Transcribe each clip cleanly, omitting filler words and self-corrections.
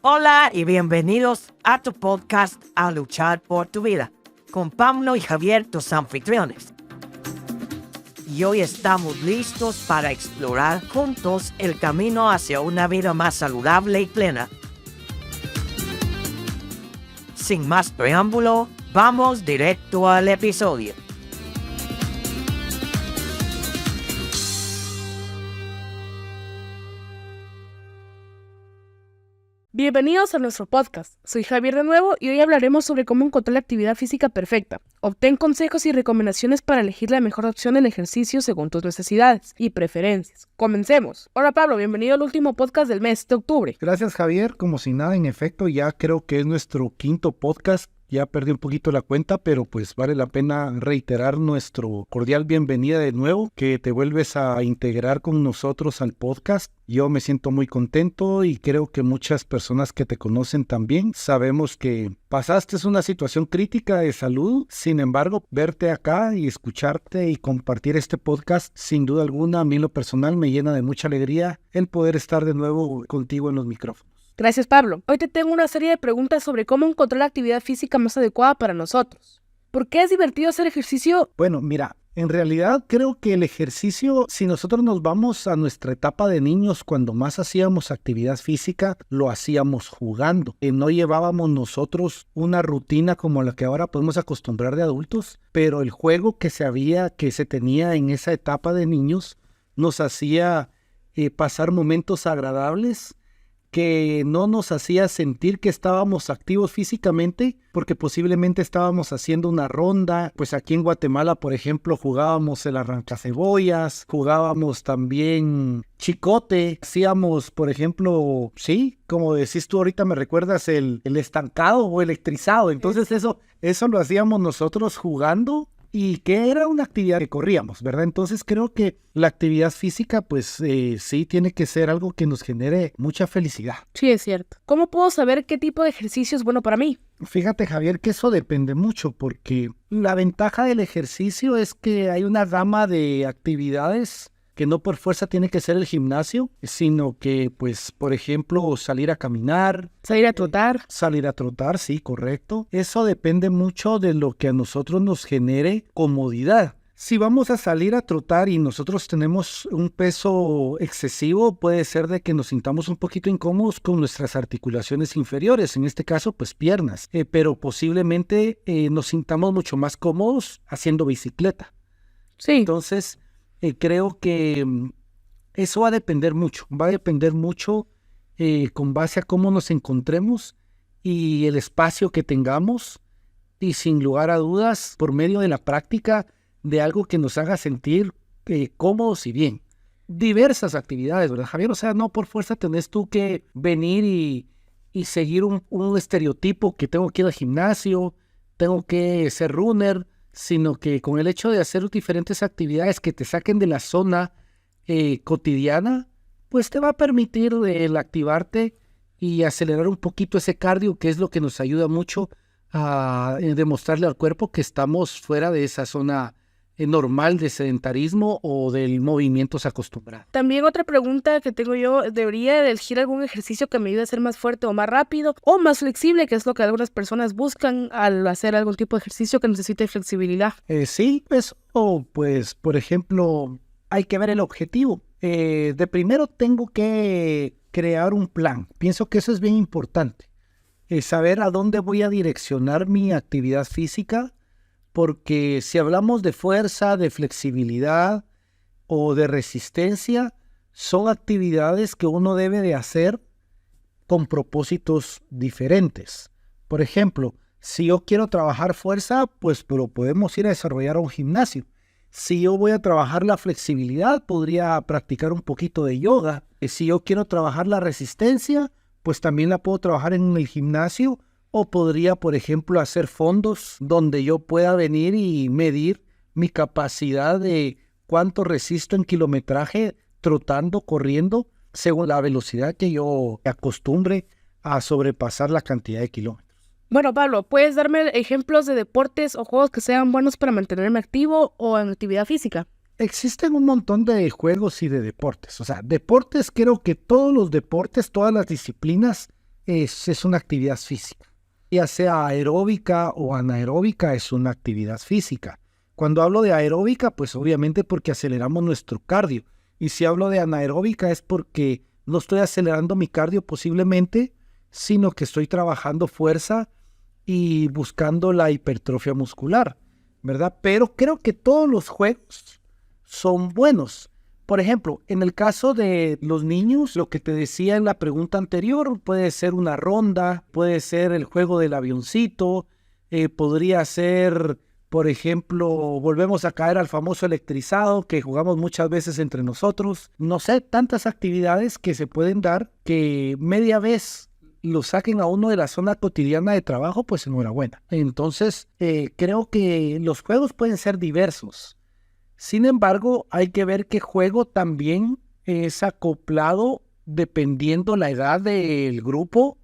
Hola y bienvenidos a tu podcast A Luchar por tu Vida, con Pablo y Javier, tus anfitriones. Y hoy estamos listos para explorar juntos el camino hacia una vida más saludable y plena. Sin más preámbulo, vamos directo al episodio. Bienvenidos a nuestro podcast. Soy Javier de nuevo y hoy hablaremos sobre cómo encontrar la actividad física perfecta. Obtén consejos y recomendaciones para elegir la mejor opción en ejercicio según tus necesidades y preferencias. Comencemos. Hola Pablo, bienvenido al último podcast del mes de octubre. Gracias Javier, como si nada, en efecto ya creo que es nuestro quinto podcast. Ya perdí un poquito la cuenta, pero pues vale la pena reiterar nuestro cordial bienvenida de nuevo, que te vuelves a integrar con nosotros al podcast. Yo me siento muy contento y creo que muchas personas que te conocen también sabemos que pasaste una situación crítica de salud. Sin embargo, verte acá y escucharte y compartir este podcast, sin duda alguna, a mí en lo personal me llena de mucha alegría el poder estar de nuevo contigo en los micrófonos. Gracias Pablo. Hoy te tengo una serie de preguntas sobre cómo encontrar la actividad física más adecuada para nosotros. ¿Por qué es divertido hacer ejercicio? Bueno, mira, en realidad creo que el ejercicio, si nosotros nos vamos a nuestra etapa de niños, cuando más hacíamos actividad física, lo hacíamos jugando. No llevábamos nosotros una rutina como la que ahora podemos acostumbrar de adultos, pero el juego que se tenía en esa etapa de niños nos hacía pasar momentos agradables, que no nos hacía sentir que estábamos activos físicamente, porque posiblemente estábamos haciendo una ronda. Pues aquí en Guatemala, por ejemplo, jugábamos el arrancacebollas, jugábamos también chicote, hacíamos, por ejemplo, sí, como decís tú ahorita, me recuerdas el estancado o electrizado. Entonces eso lo hacíamos nosotros jugando. Y que era una actividad que corríamos, ¿verdad? Entonces creo que la actividad física, pues sí, tiene que ser algo que nos genere mucha felicidad. Sí, es cierto. ¿Cómo puedo saber qué tipo de ejercicio es bueno para mí? Fíjate, Javier, que eso depende mucho, porque la ventaja del ejercicio es que hay una gama de actividades que no por fuerza tiene que ser el gimnasio, sino que, pues, por ejemplo, salir a caminar. Salir a trotar. Salir a trotar, sí, correcto. Eso depende mucho de lo que a nosotros nos genere comodidad. Si vamos a salir a trotar y nosotros tenemos un peso excesivo, puede ser de que nos sintamos un poquito incómodos con nuestras articulaciones inferiores, en este caso, pues piernas, pero posiblemente nos sintamos mucho más cómodos haciendo bicicleta. Sí. Entonces, creo que eso va a depender mucho con base a cómo nos encontremos y el espacio que tengamos, y sin lugar a dudas, por medio de la práctica de algo que nos haga sentir cómodos y bien. Diversas actividades, ¿verdad, Javier? O sea, no por fuerza tenés tú que venir y seguir un estereotipo que tengo que ir al gimnasio, tengo que ser runner, sino que con el hecho de hacer diferentes actividades que te saquen de la zona cotidiana, pues te va a permitir el activarte y acelerar un poquito ese cardio, que es lo que nos ayuda mucho a demostrarle al cuerpo que estamos fuera de esa zona normal de sedentarismo o del movimiento se acostumbra. También otra pregunta que tengo yo, ¿debería elegir algún ejercicio que me ayude a ser más fuerte o más rápido o más flexible, que es lo que algunas personas buscan al hacer algún tipo de ejercicio que necesite flexibilidad? Sí, pues, pues, por ejemplo, hay que ver el objetivo. De primero tengo que crear un plan. Pienso que eso es bien importante. Saber a dónde voy a direccionar mi actividad física, porque si hablamos de fuerza, de flexibilidad o de resistencia, son actividades que uno debe de hacer con propósitos diferentes. Por ejemplo, si yo quiero trabajar fuerza, pues pero podemos ir a desarrollar un gimnasio. Si yo voy a trabajar la flexibilidad, podría practicar un poquito de yoga. Si yo quiero trabajar la resistencia, pues también la puedo trabajar en el gimnasio, o podría, por ejemplo, hacer fondos donde yo pueda venir y medir mi capacidad de cuánto resisto en kilometraje trotando, corriendo, según la velocidad que yo acostumbre a sobrepasar la cantidad de kilómetros. Bueno, Pablo, ¿puedes darme ejemplos de deportes o juegos que sean buenos para mantenerme activo o en actividad física? Existen un montón de juegos y de deportes. O sea, deportes, creo que todos los deportes, todas las disciplinas es una actividad física. Ya sea aeróbica o anaeróbica, es una actividad física. Cuando hablo de aeróbica, pues obviamente porque aceleramos nuestro cardio. Y si hablo de anaeróbica es porque no estoy acelerando mi cardio posiblemente, sino que estoy trabajando fuerza y buscando la hipertrofia muscular, ¿verdad? Pero creo que todos los juegos son buenos. Por ejemplo, en el caso de los niños, lo que te decía en la pregunta anterior, puede ser una ronda, puede ser el juego del avioncito, podría ser, por ejemplo, volvemos a caer al famoso electrizado que jugamos muchas veces entre nosotros. No sé, tantas actividades que se pueden dar que media vez lo saquen a uno de la zona cotidiana de trabajo, pues enhorabuena. Entonces, creo que los juegos pueden ser diversos. Sin embargo, hay que ver qué juego también es acoplado dependiendo la edad del grupo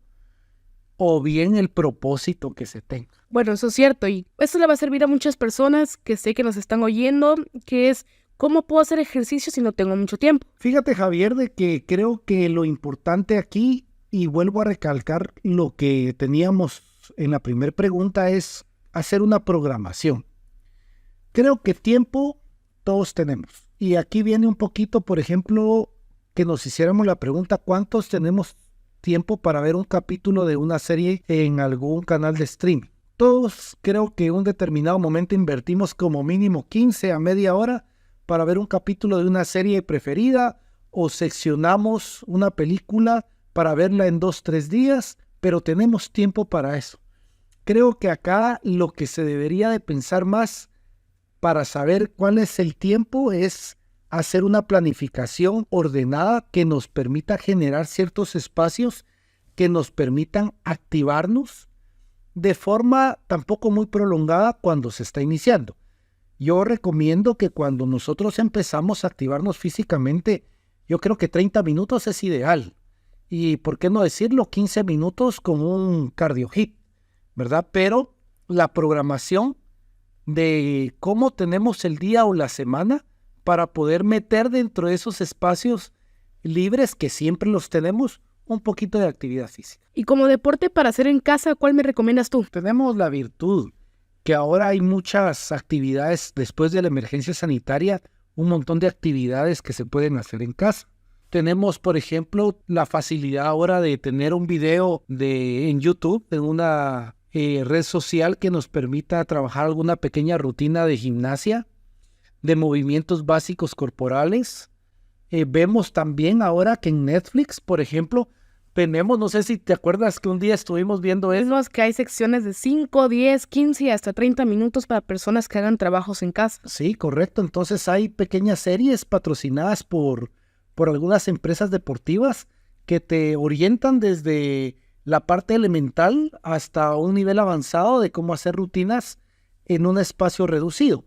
o bien el propósito que se tenga. Bueno, eso es cierto y esto le va a servir a muchas personas que sé que nos están oyendo, que es ¿cómo puedo hacer ejercicio si no tengo mucho tiempo? Fíjate, Javier, de que creo que lo importante aquí, y vuelvo a recalcar lo que teníamos en la primera pregunta, es hacer una programación. Creo que tiempo todos tenemos. Y aquí viene un poquito, por ejemplo, que nos hiciéramos la pregunta, ¿cuántos tenemos tiempo para ver un capítulo de una serie en algún canal de streaming? Todos creo que en un determinado momento invertimos como mínimo 15 a media hora para ver un capítulo de una serie preferida o seccionamos una película para verla en 2-3 días, pero tenemos tiempo para eso. Creo que acá lo que se debería de pensar más para saber cuál es el tiempo es hacer una planificación ordenada que nos permita generar ciertos espacios que nos permitan activarnos de forma tampoco muy prolongada cuando se está iniciando. Yo recomiendo que cuando nosotros empezamos a activarnos físicamente, yo creo que 30 minutos es ideal. Y por qué no decirlo, 15 minutos con un cardio hit, ¿verdad? Pero la programación de cómo tenemos el día o la semana para poder meter dentro de esos espacios libres que siempre los tenemos, un poquito de actividad física. Y como deporte para hacer en casa, ¿cuál me recomiendas tú? Tenemos la virtud que ahora hay muchas actividades después de la emergencia sanitaria, un montón de actividades que se pueden hacer en casa. Tenemos, por ejemplo, la facilidad ahora de tener un video en YouTube, en una red social que nos permita trabajar alguna pequeña rutina de gimnasia, de movimientos básicos corporales. Vemos también ahora que en Netflix, por ejemplo, tenemos, no sé si te acuerdas que un día estuvimos viendo eso. Vemos que hay secciones de 5, 10, 15 y hasta 30 minutos para personas que hagan trabajos en casa. Sí, correcto. Entonces hay pequeñas series patrocinadas por algunas empresas deportivas que te orientan desde la parte elemental hasta un nivel avanzado de cómo hacer rutinas en un espacio reducido.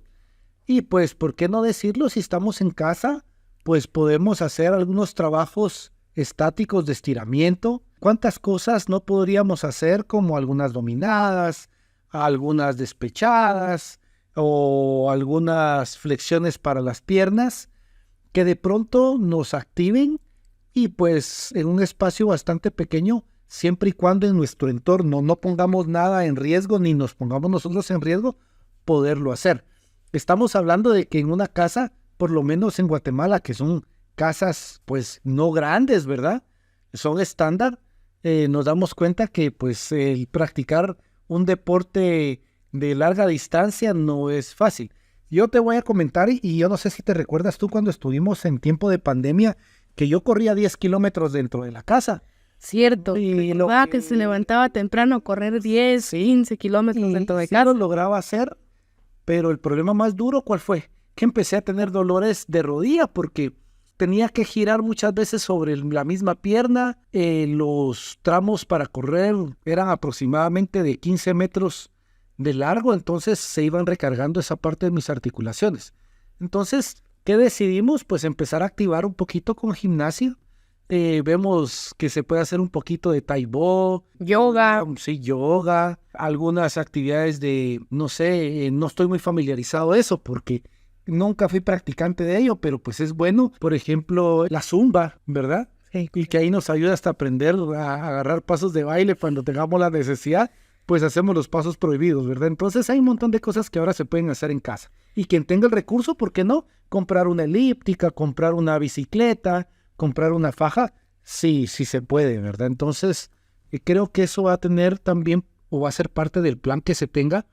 Y pues, ¿por qué no decirlo? Si estamos en casa, pues podemos hacer algunos trabajos estáticos de estiramiento. ¿Cuántas cosas no podríamos hacer como algunas dominadas, algunas despechadas o algunas flexiones para las piernas que de pronto nos activen y pues en un espacio bastante pequeño, siempre y cuando en nuestro entorno no pongamos nada en riesgo ni nos pongamos nosotros en riesgo, poderlo hacer. Estamos hablando de que en una casa, por lo menos en Guatemala, que son casas pues no grandes, ¿verdad? Son estándar, nos damos cuenta que pues el practicar un deporte de larga distancia no es fácil. Yo te voy a comentar, y yo no sé si te recuerdas tú cuando estuvimos en tiempo de pandemia, que yo corría 10 kilómetros dentro de la casa. Cierto, Y que se levantaba temprano a correr 10, 15 kilómetros dentro de casa. Lo lograba hacer, pero el problema más duro, ¿cuál fue? Que empecé a tener dolores de rodilla porque tenía que girar muchas veces sobre la misma pierna. Los tramos para correr eran aproximadamente de 15 metros de largo, entonces se iban recargando esa parte de mis articulaciones. Entonces, ¿qué decidimos? Pues empezar a activar un poquito con gimnasio. Vemos que se puede hacer un poquito de Taekwondo, yoga. Sí, yoga, algunas actividades de, no sé, no estoy muy familiarizado de eso porque nunca fui practicante de ello, pero pues es bueno. Por ejemplo, la zumba, ¿verdad? y que ahí nos ayuda hasta aprender a agarrar pasos de baile cuando tengamos la necesidad, pues hacemos los pasos prohibidos, ¿verdad? Entonces hay un montón de cosas que ahora se pueden hacer en casa. Y quien tenga el recurso, ¿por qué no? Comprar una elíptica, comprar una bicicleta, comprar una faja, sí se puede, ¿verdad? Entonces creo que eso va a tener también, o va a ser parte del plan que se tenga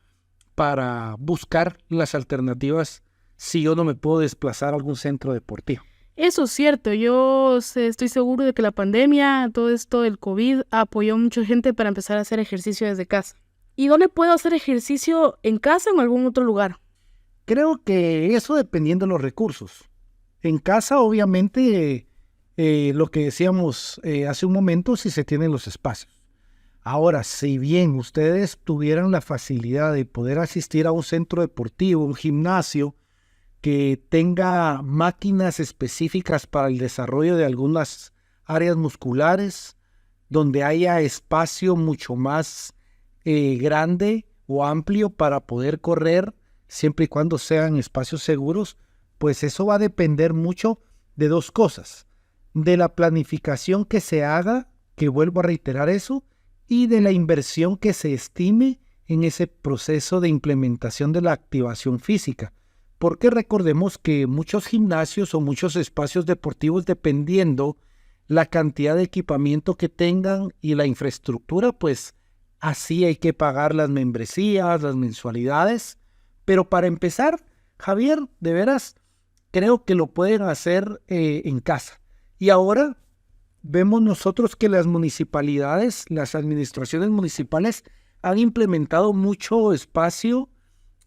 para buscar las alternativas si yo no me puedo desplazar a algún centro deportivo. Eso es cierto, estoy seguro de que la pandemia, todo esto del COVID, apoyó a mucha gente para empezar a hacer ejercicio desde casa. ¿Y dónde puedo hacer ejercicio? ¿En casa o en algún otro lugar? Creo que eso dependiendo de los recursos. En casa, obviamente, lo que decíamos hace un momento, si se tienen los espacios. Ahora, si bien ustedes tuvieran la facilidad de poder asistir a un centro deportivo, un gimnasio, que tenga máquinas específicas para el desarrollo de algunas áreas musculares, donde haya espacio mucho más grande o amplio para poder correr, siempre y cuando sean espacios seguros, pues eso va a depender mucho de dos cosas: de la planificación que se haga, que vuelvo a reiterar eso, y de la inversión que se estime en ese proceso de implementación de la activación física. Porque recordemos que muchos gimnasios o muchos espacios deportivos, dependiendo la cantidad de equipamiento que tengan y la infraestructura, pues así hay que pagar las membresías, las mensualidades. Pero para empezar, Javier, de veras, creo que lo pueden hacer en casa. Y ahora vemos nosotros que las municipalidades, las administraciones municipales han implementado mucho espacio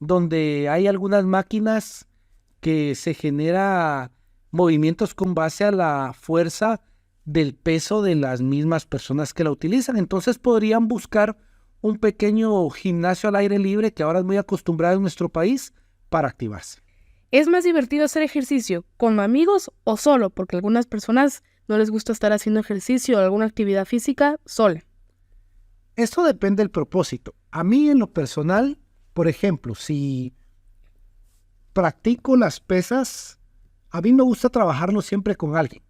donde hay algunas máquinas que se genera movimientos con base a la fuerza del peso de las mismas personas que la utilizan. Entonces podrían buscar un pequeño gimnasio al aire libre que ahora es muy acostumbrado en nuestro país para activarse. ¿Es más divertido hacer ejercicio con amigos o solo? Porque a algunas personas no les gusta estar haciendo ejercicio o alguna actividad física sola. Esto depende del propósito. A mí en lo personal, por ejemplo, si practico las pesas, a mí me gusta trabajarlo siempre con alguien.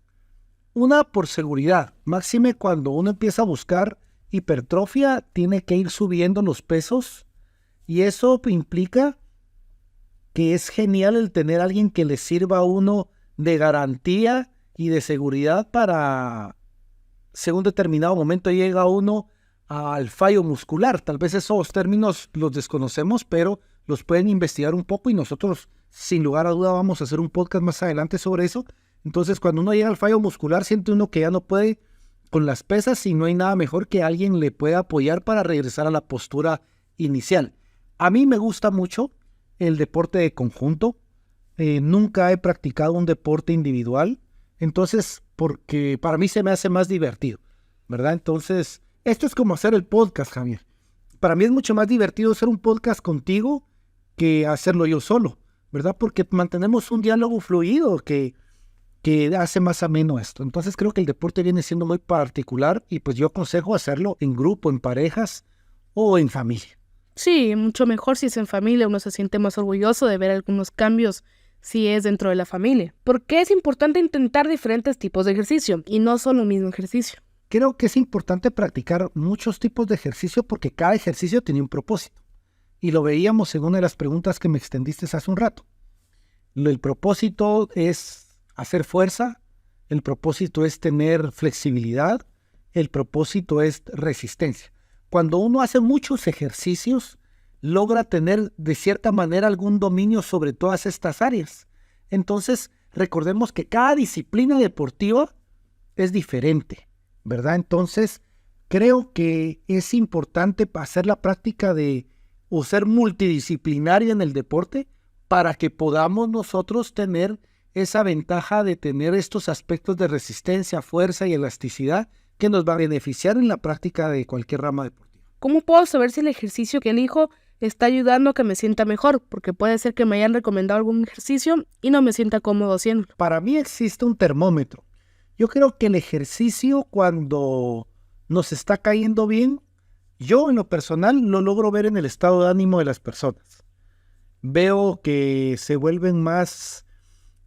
Una, por seguridad. Máxime cuando uno empieza a buscar hipertrofia, tiene que ir subiendo los pesos y eso implica que es genial el tener a alguien que le sirva a uno de garantía y de seguridad para, según determinado momento, llega uno al fallo muscular. Tal vez esos términos los desconocemos, pero los pueden investigar un poco y nosotros, sin lugar a duda, vamos a hacer un podcast más adelante sobre eso. Entonces, cuando uno llega al fallo muscular, siente uno que ya no puede con las pesas y no hay nada mejor que alguien le pueda apoyar para regresar a la postura inicial. A mí me gusta mucho el deporte de conjunto. Nunca he practicado un deporte individual, entonces, porque para mí se me hace más divertido, ¿verdad? Entonces, esto es como hacer el podcast, Javier. Para mí es mucho más divertido hacer un podcast contigo que hacerlo yo solo, ¿verdad? Porque mantenemos un diálogo fluido que hace más ameno esto. Entonces creo que el deporte viene siendo muy particular y pues yo aconsejo hacerlo en grupo, en parejas o en familia. Sí, mucho mejor si es en familia, uno se siente más orgulloso de ver algunos cambios si es dentro de la familia. ¿Por qué es importante intentar diferentes tipos de ejercicio y no solo el mismo ejercicio? Creo que es importante practicar muchos tipos de ejercicio porque cada ejercicio tiene un propósito. Y lo veíamos en una de las preguntas que me extendiste hace un rato. El propósito es hacer fuerza, el propósito es tener flexibilidad, el propósito es resistencia. Cuando uno hace muchos ejercicios, logra tener de cierta manera algún dominio sobre todas estas áreas. Entonces, recordemos que cada disciplina deportiva es diferente, ¿verdad? Entonces, creo que es importante hacer la práctica o ser multidisciplinaria en el deporte para que podamos nosotros tener esa ventaja de tener estos aspectos de resistencia, fuerza y elasticidad que nos va a beneficiar en la práctica de cualquier rama deportiva. ¿Cómo puedo saber si el ejercicio que elijo está ayudando a que me sienta mejor? Porque puede ser que me hayan recomendado algún ejercicio y no me sienta cómodo haciéndolo. Para mí existe un termómetro. Yo creo que el ejercicio, cuando nos está cayendo bien, yo en lo personal lo logro ver en el estado de ánimo de las personas. Veo que se vuelven más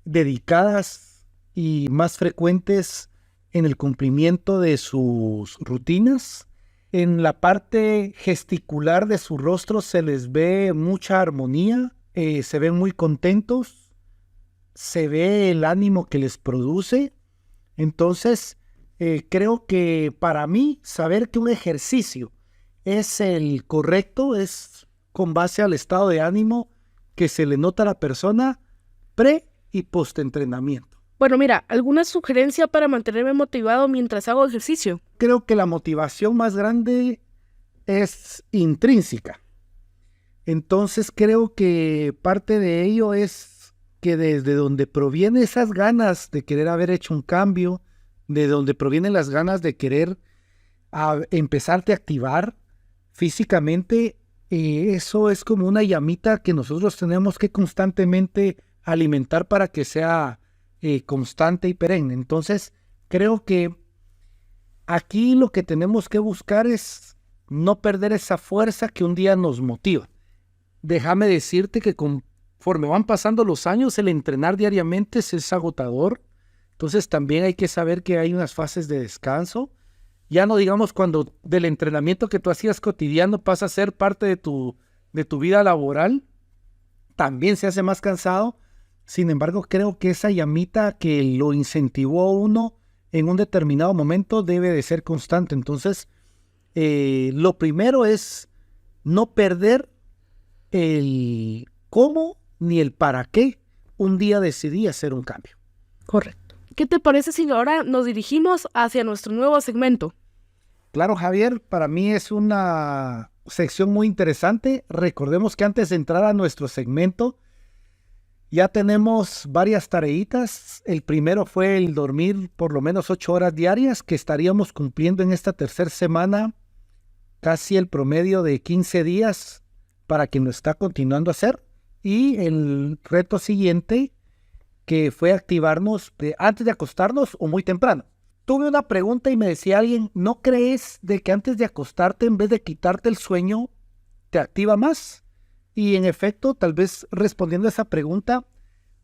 dedicadas y más frecuentes en el cumplimiento de sus rutinas. En la parte gesticular de su rostro se les ve mucha armonía, se ven muy contentos, se ve el ánimo que les produce. Entonces, creo que para mí saber que un ejercicio es el correcto es con base al estado de ánimo que se le nota a la persona pre y post entrenamiento. Bueno, mira, ¿alguna sugerencia para mantenerme motivado mientras hago ejercicio? Creo que la motivación más grande es intrínseca. Entonces creo que parte de ello es que desde donde provienen esas ganas de querer haber hecho un cambio, de donde provienen las ganas de querer empezarte a activar físicamente, eso es como una llamita que nosotros tenemos que constantemente alimentar para que sea constante y perenne. Entonces, creo que aquí lo que tenemos que buscar es no perder esa fuerza que un día nos motiva. Déjame decirte que conforme van pasando los años, el entrenar diariamente es agotador. Entonces, también hay que saber que hay unas fases de descanso. Ya no digamos cuando del entrenamiento que tú hacías cotidiano pasa a ser parte de tu vida laboral, también se hace más cansado. Sin embargo, creo que esa llamita que lo incentivó a uno en un determinado momento debe de ser constante. Entonces, lo primero es no perder el cómo ni el para qué un día decidí hacer un cambio. Correcto. ¿Qué te parece si ahora nos dirigimos hacia nuestro nuevo segmento? Claro, Javier, para mí es una sección muy interesante. Recordemos que antes de entrar a nuestro segmento, ya tenemos varias tareitas. El primero fue el dormir por lo menos 8 horas diarias, que estaríamos cumpliendo en esta tercera semana casi el promedio de 15 días para quien lo está continuando a hacer. Y el reto siguiente, que fue activarnos antes de acostarnos o muy temprano. Tuve una pregunta y me decía alguien, ¿no crees de que antes de acostarte, en vez de quitarte el sueño, te activa más? Y en efecto, tal vez respondiendo a esa pregunta,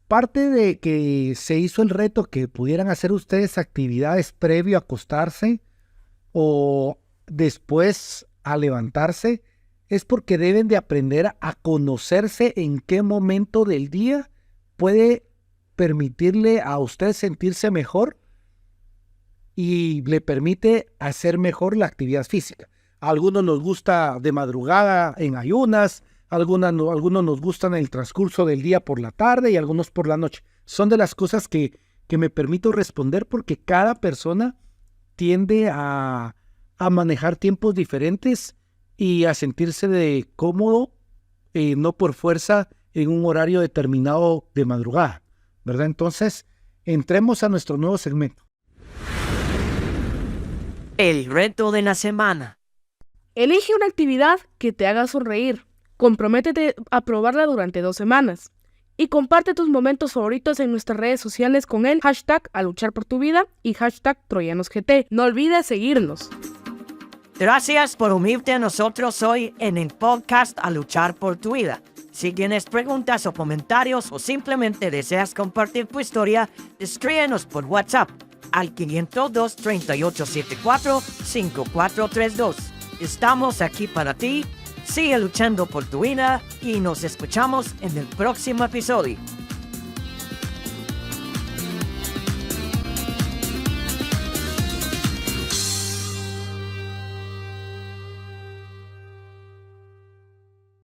parte de que se hizo el reto que pudieran hacer ustedes actividades previo a acostarse o después a levantarse, es porque deben de aprender a conocerse en qué momento del día puede permitirle a usted sentirse mejor y le permite hacer mejor la actividad física. A algunos nos gusta de madrugada en ayunas, algunos nos gustan en el transcurso del día por la tarde y algunos por la noche. Son de las cosas que me permito responder porque cada persona tiende a manejar tiempos diferentes y a sentirse cómodo, no por fuerza en un horario determinado de madrugada, ¿verdad? Entonces, entremos a nuestro nuevo segmento. El reto de la semana. Elige una actividad que te haga sonreír. Comprométete a probarla durante 2 semanas. Y comparte tus momentos favoritos en nuestras redes sociales con el hashtag A Luchar por tu Vida y hashtag TroyanosGT. No olvides seguirnos. Gracias por unirte a nosotros hoy en el podcast A Luchar por tu Vida. Si tienes preguntas o comentarios o simplemente deseas compartir tu historia, escríbenos por WhatsApp al 502-3874-5432. Estamos aquí para ti. Sigue luchando por tu vida y nos escuchamos en el próximo episodio.